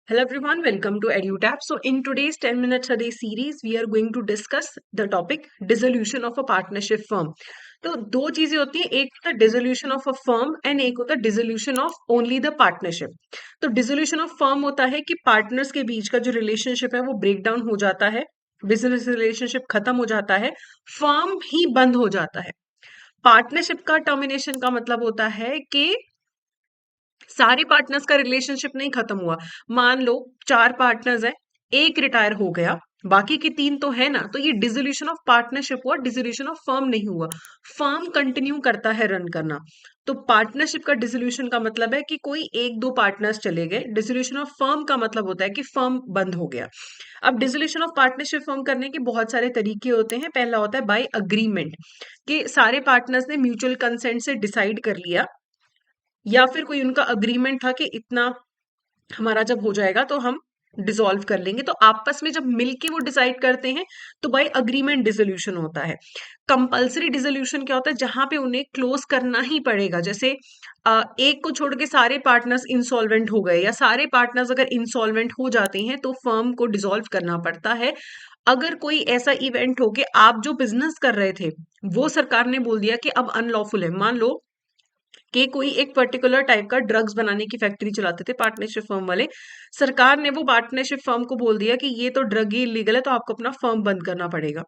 Hello everyone, welcome to EduTap. So in today's 10 minutes a day series, we are going to discuss the topic dissolution of a partnership firm. तो दो चीजें होती हैं, एक होता है dissolution of a firm and एक होता है dissolution of only the partnership. तो डिसोल्यूशन ऑफ फर्म होता है कि पार्टनर्स के बीच का जो रिलेशनशिप है वो ब्रेक डाउन हो जाता है, बिजनेस रिलेशनशिप खत्म हो जाता है, फर्म ही बंद हो जाता है। पार्टनरशिप का टर्मिनेशन का मतलब होता है कि सारे पार्टनर्स का रिलेशनशिप नहीं खत्म हुआ। मान लो 4 पार्टनर्स हैं, एक रिटायर हो गया, बाकी के 3 तो है ना, तो ये डिसोल्यूशन ऑफ पार्टनरशिप हुआ, डिसोल्यूशन ऑफ फर्म नहीं हुआ। फर्म कंटिन्यू करता है रन करना। तो पार्टनरशिप का डिसोल्यूशन का मतलब है कि कोई 1-2 पार्टनर्स चले गए। डिसोल्यूशन ऑफ फर्म का मतलब होता है कि फर्म बंद हो गया। अब डिसोल्यूशन ऑफ पार्टनरशिप फर्म करने के बहुत सारे तरीके होते हैं। पहला होता है बाय अग्रीमेंट, कि सारे पार्टनर्स ने म्यूचुअल कंसेंट से डिसाइड कर लिया या फिर कोई उनका अग्रीमेंट था कि इतना हमारा जब हो जाएगा तो हम डिसॉल्व कर लेंगे। तो आपस में जब मिलके वो डिसाइड करते हैं तो बाय अग्रीमेंट डिसोल्यूशन होता है। कंपल्सरी डिसोल्यूशन क्या होता है, जहां पे उन्हें क्लोज करना ही पड़ेगा। जैसे एक को छोड़ के सारे पार्टनर्स इंसॉल्वेंट हो गए या सारे पार्टनर्स अगर इंसॉल्वेंट हो जाते हैं तो फर्म को डिसॉल्व करना पड़ता है। अगर कोई ऐसा इवेंट हो कि आप जो बिजनेस कर रहे थे वो सरकार ने बोल दिया कि अब अनलॉफुल है। मान लो कि कोई एक पर्टिकुलर टाइप का ड्रग्स बनाने की फैक्ट्री चलाते थे पार्टनरशिप फर्म वाले। सरकार ने वो पार्टनरशिप फर्म को बोल दिया कि ये तो ड्रग ही इलीगल है, तो आपको अपना फर्म बंद करना पड़ेगा।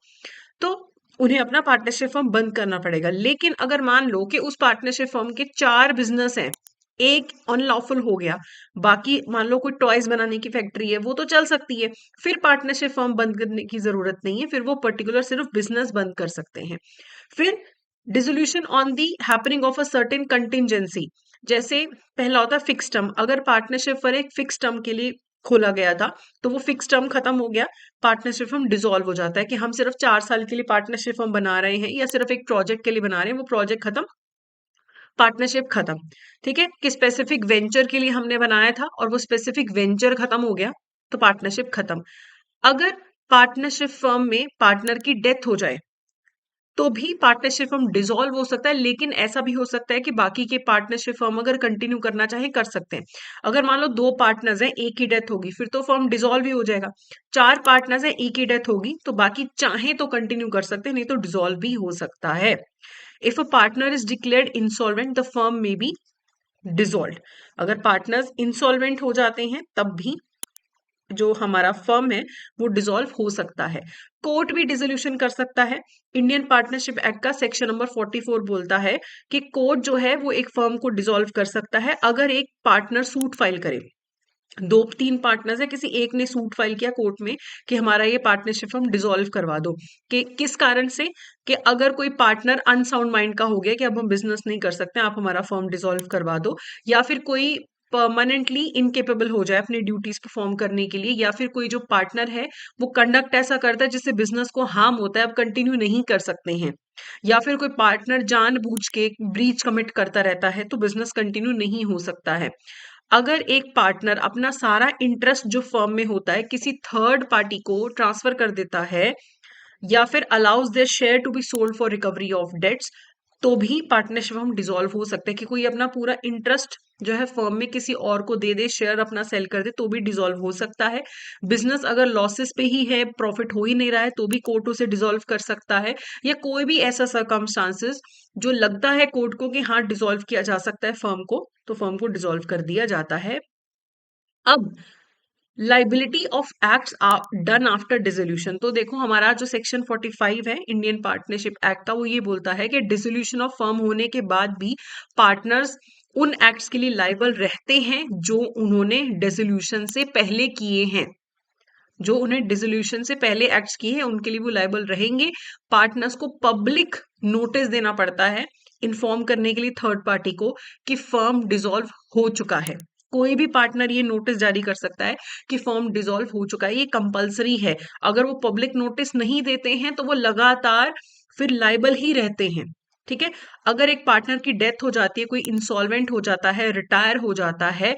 तो उन्हें अपना पार्टनरशिप फर्म बंद करना पड़ेगा। लेकिन अगर मान लो कि उस पार्टनरशिप फर्म के 4 बिजनेस हैं, एक अनलॉफुल हो गया, बाकी मान लो कोई टॉयज बनाने की फैक्ट्री है, वो तो चल सकती है। फिर पार्टनरशिप फर्म बंद करने की जरूरत नहीं है, फिर वो पर्टिकुलर सिर्फ बिजनेस बंद कर सकते हैं। फिर dissolution on the happening of a certain contingency. जैसे पहला होता है फिक्स टर्म। अगर पार्टनरशिप फॉर एक फिक्स टर्म के लिए खोला गया था तो वो फिक्स टर्म खत्म हो गया, पार्टनरशिप फर्म डिसॉल्व हो जाता है कि हम सिर्फ 4 साल के लिए पार्टनरशिप फर्म बना रहे हैं या सिर्फ एक प्रोजेक्ट के लिए बना रहे हैं, वो प्रोजेक्ट खत्म, पार्टनरशिप खत्म। ठीक है, कि स्पेसिफिक वेंचर के लिए हमने बनाया था और वो स्पेसिफिक वेंचर खत्म हो गया तो पार्टनरशिप खत्म। अगर पार्टनरशिप फर्म में पार्टनर की डेथ हो जाए तो भी पार्टनरशिप फर्म डिसॉल्व हो सकता है, लेकिन ऐसा भी हो सकता है कि बाकी के पार्टनरशिप फर्म अगर कंटिन्यू करना चाहे कर सकते हैं। अगर मान लो 2 पार्टनर्स हैं, एक की डेथ होगी, फिर तो फर्म डिसॉल्व ही हो जाएगा। 4 पार्टनर्स हैं, एक की डेथ होगी, तो बाकी चाहे तो कंटिन्यू कर सकते हैं, नहीं तो डिसॉल्व भी हो सकता है। If a partner is declared insolvent the firm में बी डिसॉल्व। अगर पार्टनर्स इंसॉल्वेंट हो जाते हैं तब भी जो हमारा फर्म है वो डिसॉल्व हो सकता है। कोर्ट भी डिसोल्यूशन कर सकता है। इंडियन पार्टनरशिप एक्ट का सेक्शन नंबर 44 बोलता है कि कोर्ट जो है वो एक फर्म को डिसॉल्व कर सकता है अगर एक पार्टनर सूट फाइल करे। 2-3 पार्टनर्स है, किसी एक ने सूट फाइल किया कोर्ट में कि हमारा ये पार्टनरशिप फर्म डिसॉल्व करवा दो। कि किस कारण से, कि अगर कोई पार्टनर अनसाउंड माइंड का हो गया कि अब हम बिजनेस नहीं कर सकते, आप हमारा फर्म डिसॉल्व करवा दो, या फिर कोई परमानेंटली इनकेपेबल हो जाए अपनी ड्यूटीज परफॉर्म करने के लिए, या फिर कोई जो पार्टनर है वो कंडक्ट ऐसा करता है जिससे बिजनेस को हार्म होता है, अब कंटिन्यू नहीं कर सकते हैं, या फिर कोई पार्टनर जानबूझ के ब्रीच कमिट करता रहता है तो बिजनेस कंटिन्यू नहीं हो सकता है। अगर एक पार्टनर अपना सारा इंटरेस्ट जो फर्म में होता है किसी थर्ड पार्टी को ट्रांसफर कर देता है या फिर allows their share to be sold for recovery of debts, तो भी पार्टनरशिप हम डिसॉल्व हो सकते हैं। कि कोई अपना पूरा इंटरेस्ट जो है फर्म में किसी और को दे दे, शेयर अपना सेल कर दे, तो भी डिसॉल्व हो सकता है। बिजनेस अगर लॉसेस पे ही है, प्रॉफिट हो ही नहीं रहा है, तो भी कोर्ट उसे डिसॉल्व कर सकता है। या कोई भी ऐसा सर्कमस्टांसेस जो लगता है कोर्ट को कि हाँ डिसॉल्व किया जा सकता है फर्म को, तो फर्म को डिसॉल्व कर दिया जाता है। अब liability of acts done after dissolution. तो देखो हमारा जो सेक्शन 45 है इंडियन पार्टनरशिप एक्ट का, वो ये बोलता है कि डिसोल्यूशन ऑफ फर्म होने के बाद भी पार्टनर्स उन एक्ट्स के लिए लाइबल रहते हैं जो उन्होंने डिसोल्यूशन से पहले किए हैं। जो उन्हें डिसोल्यूशन से पहले एक्ट्स किए हैं उनके लिए वो लाइबल रहेंगे। पार्टनर्स को पब्लिक नोटिस देना पड़ता है, इन्फॉर्म करने के लिए थर्ड पार्टी को कि फर्म डिसॉल्व हो चुका है। कोई भी पार्टनर ये नोटिस जारी कर सकता है कि फर्म डिसॉल्व हो चुका है, ये कंपलसरी है। अगर वो पब्लिक नोटिस नहीं देते हैं तो वो लगातार फिर लाइबल ही रहते हैं। ठीक है, अगर एक पार्टनर की डेथ हो जाती है, कोई इंसॉल्वेंट हो जाता है, रिटायर हो जाता है,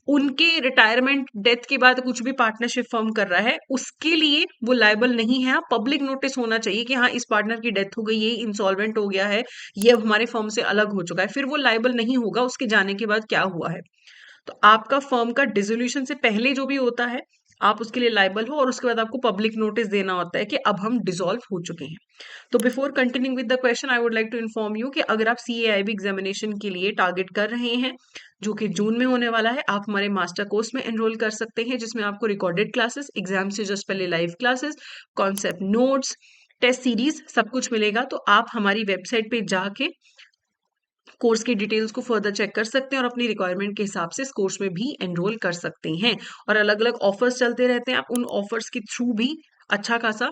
उनके रिटायरमेंट डेथ के बाद कुछ भी पार्टनरशिप फर्म कर रहा है उसके लिए वो लायबल नहीं है। पब्लिक नोटिस होना चाहिए कि हाँ इस पार्टनर की डेथ हो गई, ये इंसॉल्वेंट हो गया है, ये अब हमारे फर्म से अलग हो चुका है, फिर वो लायबल नहीं होगा उसके जाने के बाद क्या हुआ है। तो आपका फर्म का डिसोल्यूशन से पहले जो भी होता है आप उसके लिए लाइबल हो, और उसके बाद आपको पब्लिक नोटिस देना होता है कि अब हम डिसॉल्व हो चुके हैं। तो before continuing with the question I would like to inform you कि अगर आप सीएआईबी एग्जामिनेशन के लिए टारगेट कर रहे हैं जो कि जून में होने वाला है, आप हमारे मास्टर कोर्स में एनरोल कर सकते हैं, जिसमें आपको रिकॉर्डेड क्लासेस, एग्जाम से जस्ट पहले live classes, concept notes, test series सब कुछ मिलेगा। तो आप हमारी वेबसाइट पे जाके कोर्स की डिटेल्स को फर्दर चेक कर सकते हैं और अपनी रिक्वायरमेंट के हिसाब से इस कोर्स में भी एनरोल कर सकते हैं। और अलग अलग ऑफर्स चलते रहते हैं, आप उन ऑफर्स के थ्रू भी अच्छा खासा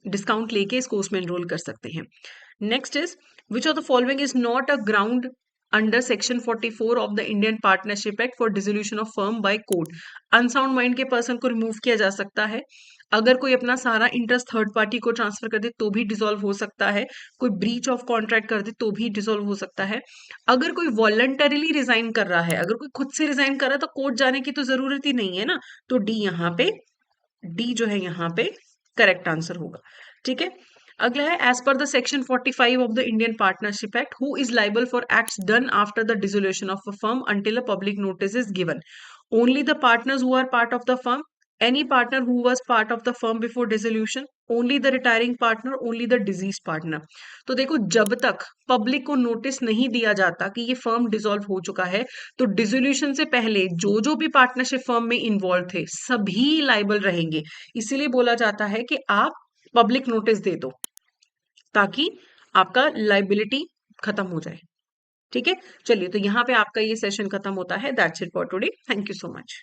डिस्काउंट लेके इस कोर्स में एनरोल कर सकते हैं। Next is which of the following is not a ground under section 44 of the Indian Partnership act for dissolution of firm by court. Unsound mind के पर्सन को रिमूव किया जा सकता है, अगर कोई अपना सारा इंटरेस्ट थर्ड पार्टी को ट्रांसफर कर दे तो भी डिसॉल्व हो सकता है, कोई ब्रीच ऑफ कॉन्ट्रैक्ट कर दे तो भी डिसॉल्व हो सकता है, अगर कोई वॉलंटरीली रिजाइन कर रहा है, अगर कोई खुद से रिजाइन कर रहा है तो कोर्ट जाने की तो जरूरत ही नहीं है ना। तो डी यहाँ पे, डी जो है यहाँ पे करेक्ट आंसर होगा। ठीक है, अगला है as per the section 45 of the Indian Partnership Act who is liable for acts done after the dissolution of a firm until a public notice is given. Only the partners who are part of the firm, any partner who was part of the firm before dissolution, only the retiring partner, only the deceased partner। तो देखो जब तक public को notice नहीं दिया जाता कि ये फर्म डिसॉल्व हो चुका है, तो डिसोल्यूशन से पहले जो जो भी पार्टनरशिप फर्म में इन्वॉल्व थे सभी लाइबल रहेंगे। इसीलिए बोला जाता है कि आप पब्लिक नोटिस दे दो ताकि आपका लाइबिलिटी खत्म हो जाए। ठीक है, चलिए तो यहाँ पे आपका ये सेशन खत्म होता है। That's it for today, thank you so much.